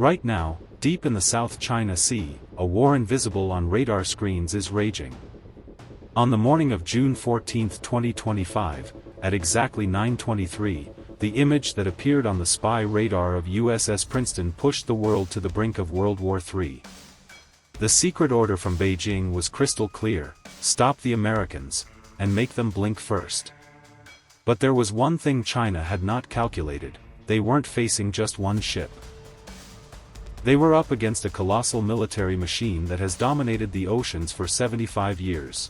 Right now, deep in the South China Sea, a war invisible on radar screens is raging. On the morning of June 14, 2025, at exactly 9:23, the image that appeared on the spy radar of USS Princeton pushed the world to the brink of World War III. The secret order from Beijing was crystal clear: stop the Americans, and make them blink first. But there was one thing China had not calculated: they weren't facing just one ship. They were up against a colossal military machine that has dominated the oceans for 75 years.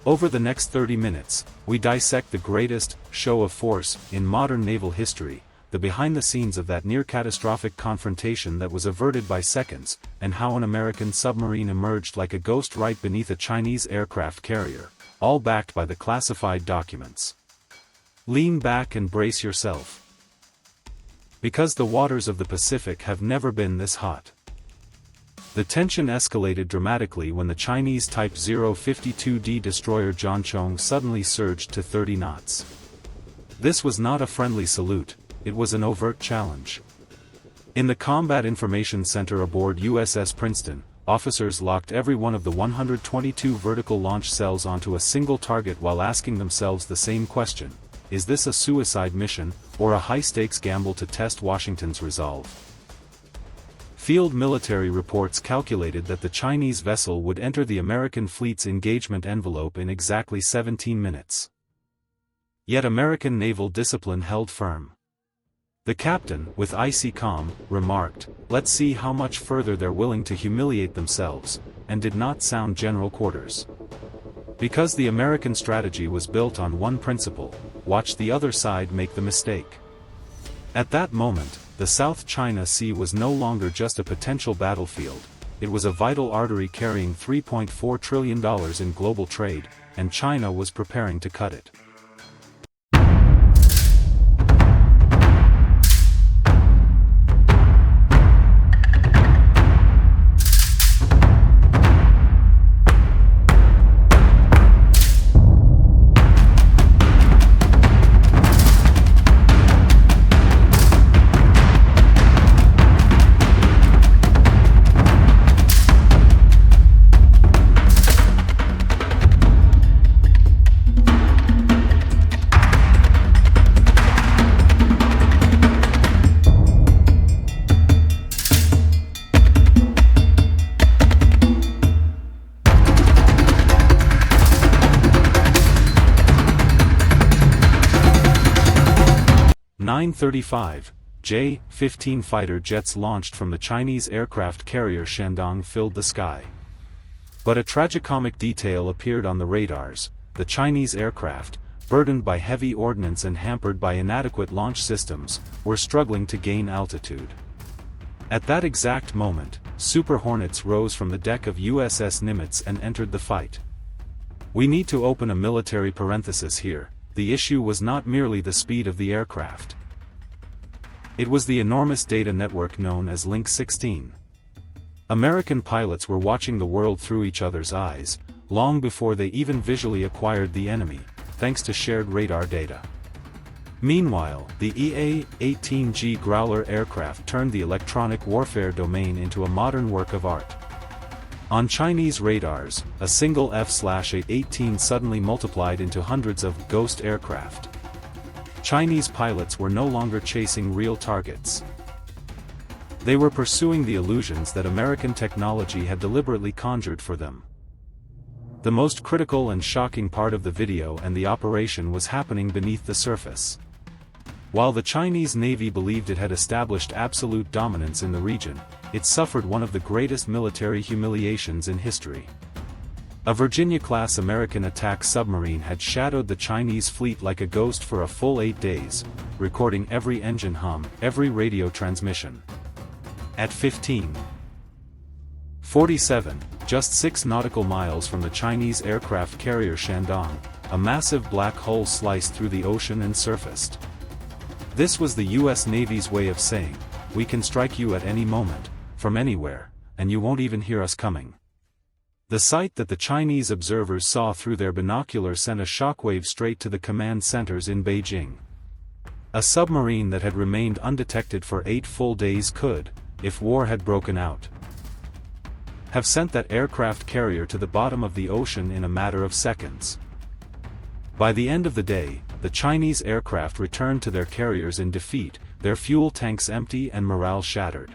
Over the next 30 minutes, we dissect the greatest show of force in modern naval history, the behind-the-scenes of that near-catastrophic confrontation that was averted by seconds, and how an American submarine emerged like a ghost right beneath a Chinese aircraft carrier, all backed by the classified documents. Lean back and brace yourself. Because the waters of the Pacific have never been this hot. The tension escalated dramatically when the Chinese Type 052D destroyer Zhangchong suddenly surged to 30 knots. This was not a friendly salute, it was an overt challenge. In the Combat Information Center aboard USS Princeton, officers locked every one of the 122 vertical launch cells onto a single target while asking themselves the same question: is this a suicide mission, or a high-stakes gamble to test Washington's resolve? Field military reports calculated that the Chinese vessel would enter the American fleet's engagement envelope in exactly 17 minutes. Yet American naval discipline held firm. The captain, with icy calm, remarked, "Let's see how much further they're willing to humiliate themselves," and did not sound general quarters. Because the American strategy was built on one principle: watch the other side make the mistake. At that moment, the South China Sea was no longer just a potential battlefield, it was a vital artery carrying $3.4 trillion in global trade, and China was preparing to cut it. J-15 fighter jets launched from the Chinese aircraft carrier Shandong filled the sky. But a tragicomic detail appeared on the radars: the Chinese aircraft, burdened by heavy ordnance and hampered by inadequate launch systems, were struggling to gain altitude. At that exact moment, Super Hornets rose from the deck of USS Nimitz and entered the fight. We need to open a military parenthesis here: the issue was not merely the speed of the aircraft. It was the enormous data network known as Link 16. American pilots were watching the world through each other's eyes, long before they even visually acquired the enemy, thanks to shared radar data. Meanwhile, the EA-18G Growler aircraft turned the electronic warfare domain into a modern work of art. On Chinese radars, a single F/A-18 suddenly multiplied into hundreds of ghost aircraft. Chinese pilots were no longer chasing real targets. They were pursuing the illusions that American technology had deliberately conjured for them. The most critical and shocking part of the video and the operation was happening beneath the surface. While the Chinese Navy believed it had established absolute dominance in the region, it suffered one of the greatest military humiliations in history. A Virginia-class American attack submarine had shadowed the Chinese fleet like a ghost for a full 8 days, recording every engine hum, every radio transmission. At 15:47, just 6 nautical miles from the Chinese aircraft carrier Shandong, a massive black hole sliced through the ocean and surfaced. This was the US Navy's way of saying, "We can strike you at any moment, from anywhere, and you won't even hear us coming." The sight that the Chinese observers saw through their binoculars sent a shockwave straight to the command centers in Beijing. A submarine that had remained undetected for 8 full days could, if war had broken out, have sent that aircraft carrier to the bottom of the ocean in a matter of seconds. By the end of the day, the Chinese aircraft returned to their carriers in defeat, their fuel tanks empty and morale shattered.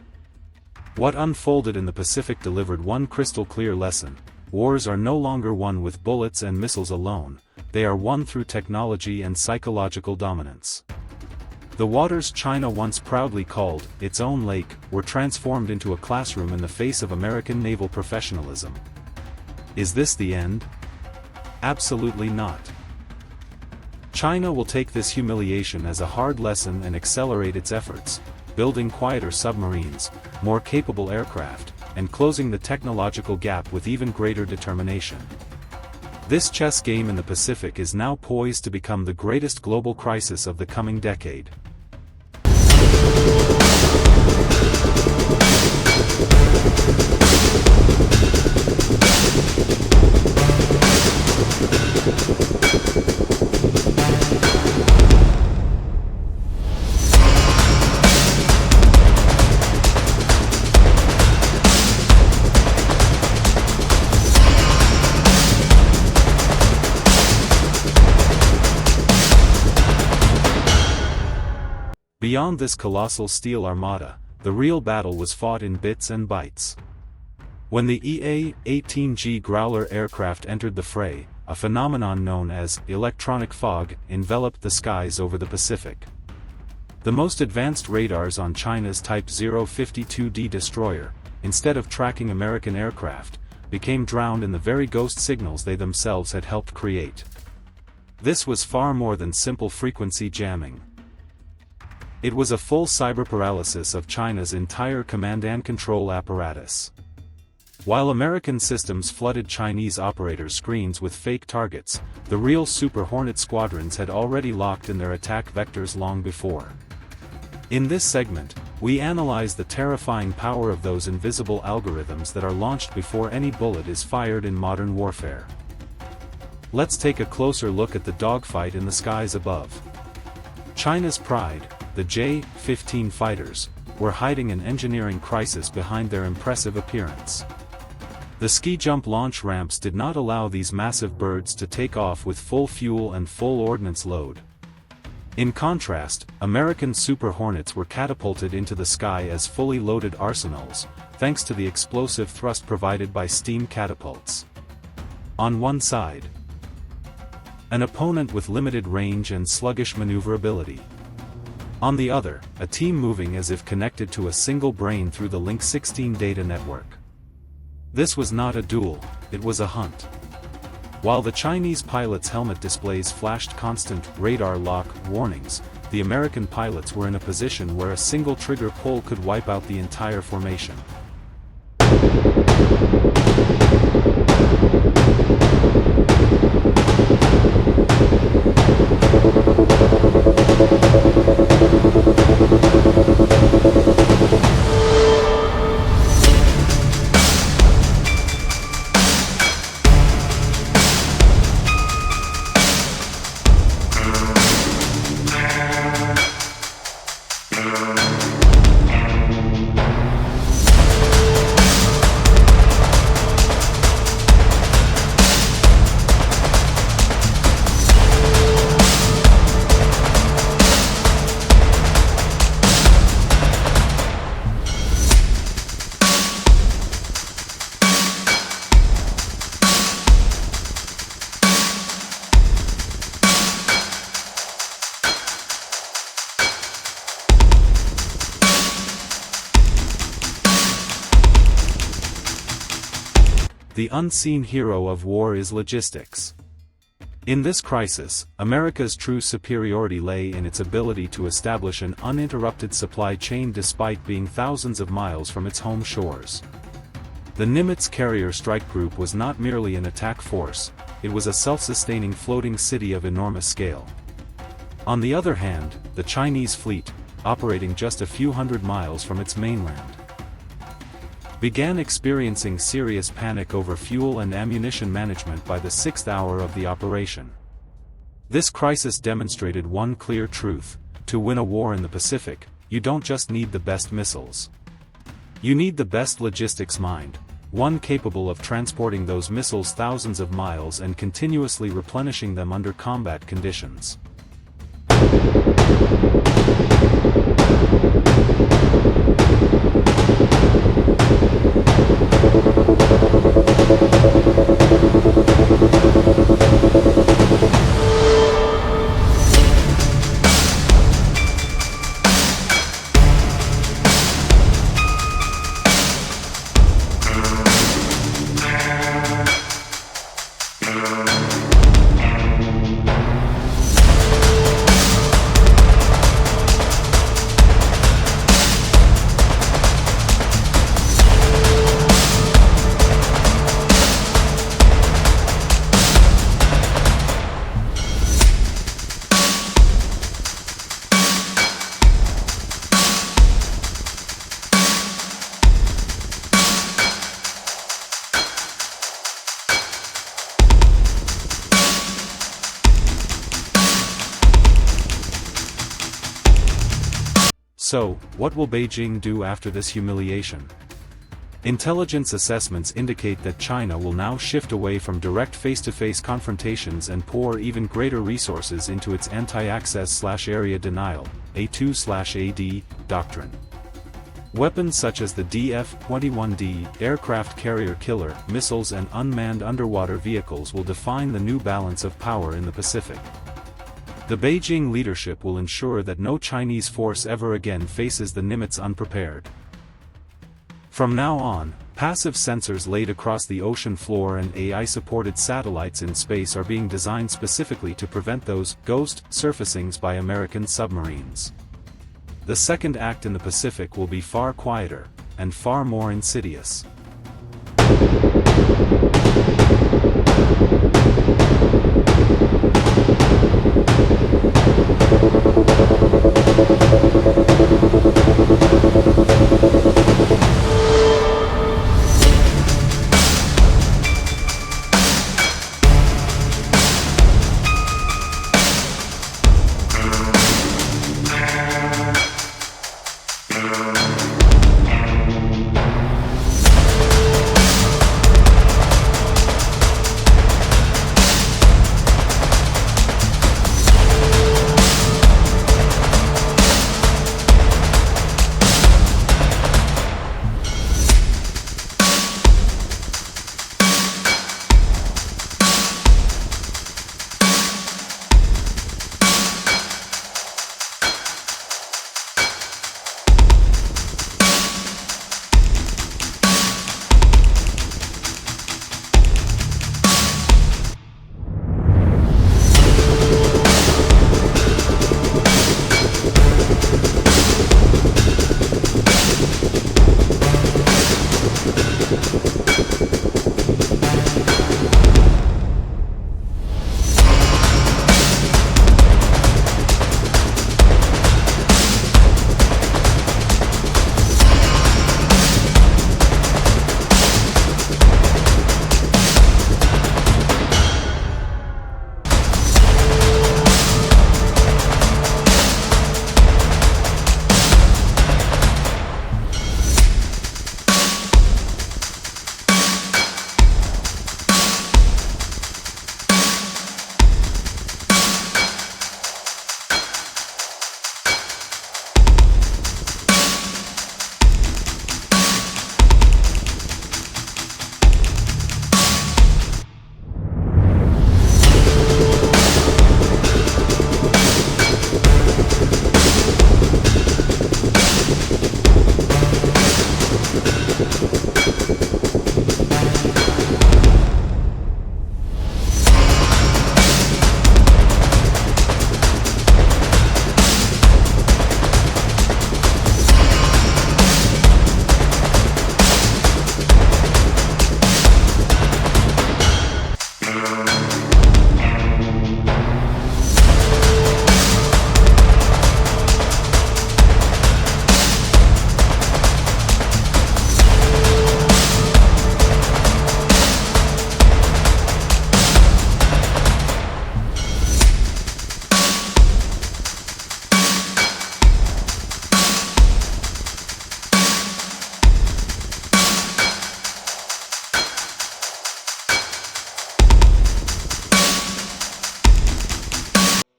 What unfolded in the Pacific delivered one crystal-clear lesson: wars are no longer won with bullets and missiles alone, they are won through technology and psychological dominance. The waters China once proudly called its own lake were transformed into a classroom in the face of American naval professionalism. Is this the end? Absolutely not. China will take this humiliation as a hard lesson and accelerate its efforts, building quieter submarines, more capable aircraft, and closing the technological gap with even greater determination. This chess game in the Pacific is now poised to become the greatest global crisis of the coming decade. Beyond this colossal steel armada, the real battle was fought in bits and bytes. When the EA-18G Growler aircraft entered the fray, a phenomenon known as electronic fog enveloped the skies over the Pacific. The most advanced radars on China's Type 052D destroyer, instead of tracking American aircraft, became drowned in the very ghost signals they themselves had helped create. This was far more than simple frequency jamming. It was a full cyber paralysis of China's entire command and control apparatus. While American systems flooded Chinese operators' screens with fake targets, the real Super Hornet squadrons had already locked in their attack vectors long before. In this segment, we analyze the terrifying power of those invisible algorithms that are launched before any bullet is fired in modern warfare. Let's take a closer look at the dogfight in the skies above. China's pride, the J-15 fighters, were hiding an engineering crisis behind their impressive appearance. The ski-jump launch ramps did not allow these massive birds to take off with full fuel and full ordnance load. In contrast, American Super Hornets were catapulted into the sky as fully loaded arsenals, thanks to the explosive thrust provided by steam catapults. On one side, an opponent with limited range and sluggish maneuverability. On the other, a team moving as if connected to a single brain through the Link 16 data network. This was not a duel, it was a hunt. While the Chinese pilot's helmet displays flashed constant radar lock warnings, the American pilots were in a position where a single trigger pull could wipe out the entire formation. The unseen hero of war is logistics. In this crisis, America's true superiority lay in its ability to establish an uninterrupted supply chain despite being thousands of miles from its home shores. The Nimitz carrier strike group was not merely an attack force, it was a self-sustaining floating city of enormous scale. On the other hand, the Chinese fleet, operating just a few hundred miles from its mainland, began experiencing serious panic over fuel and ammunition management by the 6th hour of the operation. This crisis demonstrated one clear truth: to win a war in the Pacific, you don't just need the best missiles. You need the best logistics mind, one capable of transporting those missiles thousands of miles and continuously replenishing them under combat conditions. So, what will Beijing do after this humiliation? Intelligence assessments indicate that China will now shift away from direct face-to-face confrontations and pour even greater resources into its anti-access/area denial, A2/AD, doctrine. Weapons such as the DF-21D aircraft carrier killer missiles and unmanned underwater vehicles will define the new balance of power in the Pacific. The Beijing leadership will ensure that no Chinese force ever again faces the Nimitz unprepared. From now on, passive sensors laid across the ocean floor and AI-supported satellites in space are being designed specifically to prevent those ghost surfacings by American submarines. The second act in the Pacific will be far quieter, and far more insidious.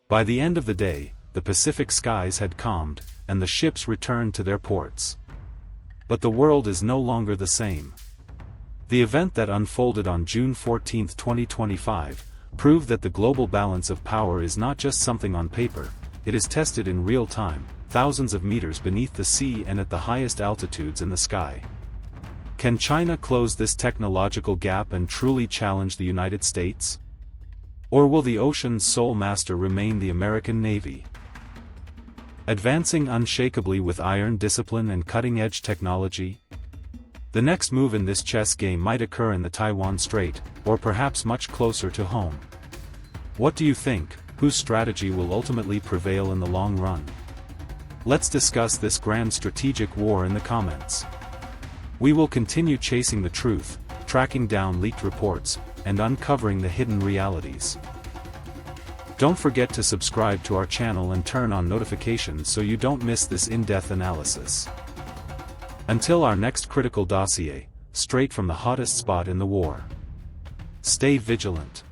By the end of the day, the Pacific skies had calmed, and the ships returned to their ports. But the world is no longer the same. The event that unfolded on June 14, 2025, proved that the global balance of power is not just something on paper, it is tested in real time, thousands of meters beneath the sea and at the highest altitudes in the sky. Can China close this technological gap and truly challenge the United States? Or will the ocean's sole master remain the American Navy? Advancing unshakably with iron discipline and cutting-edge technology? The next move in this chess game might occur in the Taiwan Strait, or perhaps much closer to home. What do you think? Whose strategy will ultimately prevail in the long run? Let's discuss this grand strategic war in the comments. We will continue chasing the truth, tracking down leaked reports, and uncovering the hidden realities. Don't forget to subscribe to our channel and turn on notifications so you don't miss this in-depth analysis. Until our next critical dossier, straight from the hottest spot in the war. Stay vigilant.